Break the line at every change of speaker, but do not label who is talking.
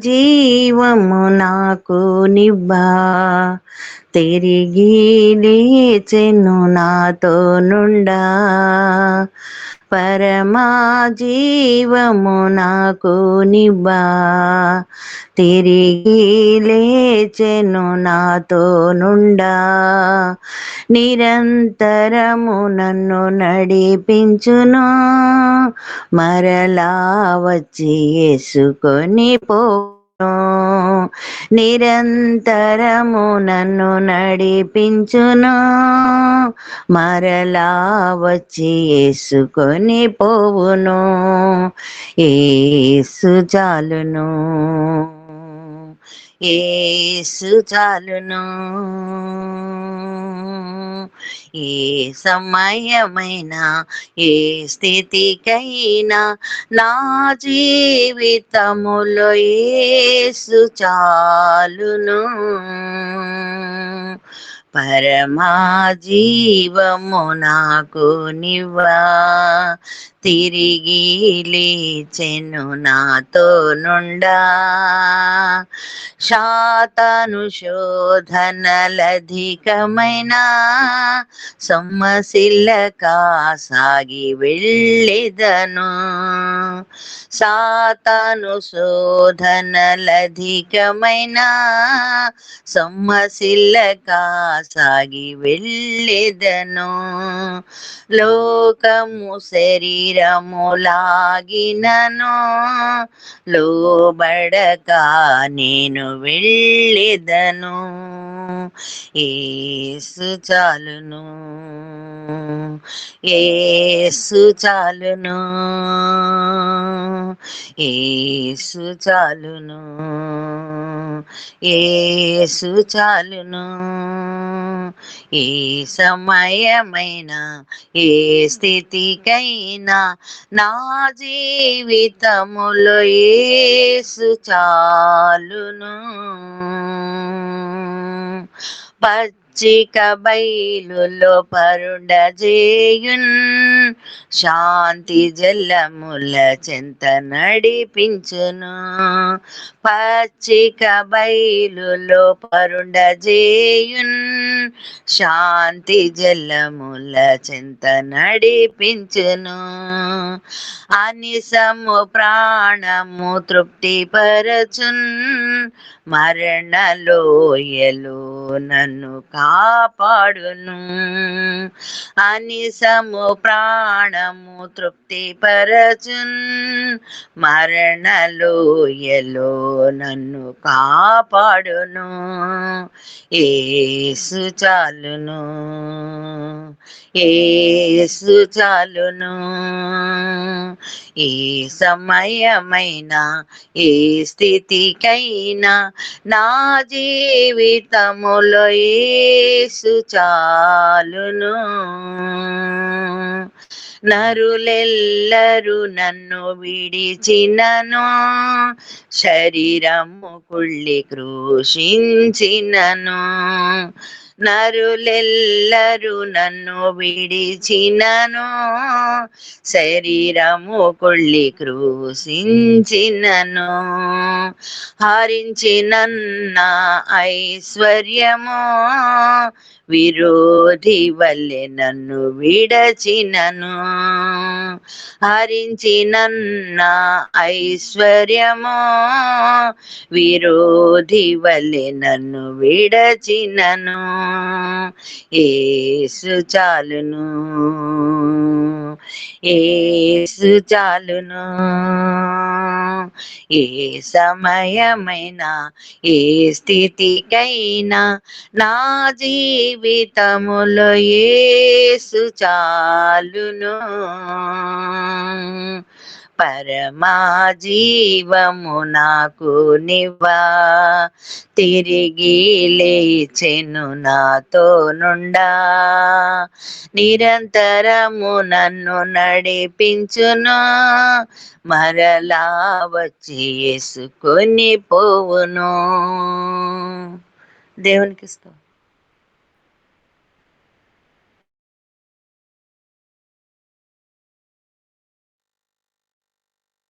జీవము నాకు నివ్వా, తిరిగి లేచెను నాతో నుండా. పరమా జీవము నాకు నివ్వా, తిరిగి లేచెను నాతో నుండా. నిరంతరము నన్ను నడిపించును, మరలా వచ్చి యేసుకొని పోను. నిరంతరము నన్ను నడిపించును, మరలా వచ్చి యేసుకొని పోవును. యేసు చాలును, యేసు చాలును. ఏ సమయమైనా ఏ స్థితికైనా నా జీవితములో యేసు చాలును. పరమా జీవము నాకు నివ్వా, తిరిగి లేచెను నాతో నుండా. శాతాను శోధనలధికమైన సొమ్మసిల్లక సాగి వెళ్ళెదను. సాతాను శోధనలధికమైన సొమ్మసిల్లక సాగి వెళ్ళెదను. లోకము శరీరము లాగినను లోబడక నేను వెళ్ళెదను. యేసు చాలును, యేసు చాలును, యేసు చాలును, యేసు చాలును. ఏ సమయమైనా ఏ స్థితికైనా నా జీవితములో యేసు చాలును. పచ్చిక బయలులో పరుండజేయున్, శాంతి జలముల చెంత నడిపించును. పచ్చిక బయలులో పరుండజేయున్, శాంతి జలముల చెంత నడిపించును. అనిసము ప్రాణము తృప్తిపరచున్, మరణలోయలో నన్ను కాపాడును. అనిసము ప్రాణము తృప్తిపరచున్, మరణలోయలో నన్ను కాపాడును. యేసు చాలును, యేసు చాలును. ఏ సమయమైనా ఏ స్థితికైనా నా జీవితములో యేసు చాలును. నరులెల్లరూ నన్ను విడిచినను, శరీరము కుళ్ళి క్రూశించినను. నరులెల్లరూ నన్ను విడిచినను, శరీరము కుళ్ళి క్రూశించినను. హరించినన్న ఐశ్వర్యము విరోధి వల్లె నన్ను విడచినను. హరించినన్న ఐశ్వర్యము విరోధి వల్లె నన్ను విడచినను. యేసు చాలును, యేసు చాలును. ఏ సమయమైనా ఏ స్థితికైనా నా జీవితములో యేసు చాలును. పరమా జీవము నాకు నివ్వా, తిరిగి లేచెను నాతో నుండా. నిరంతరము నన్ను నడిపించును, మరలా వచ్చి యేసుకొని పోవును. దేవునికి స్తోత్రం.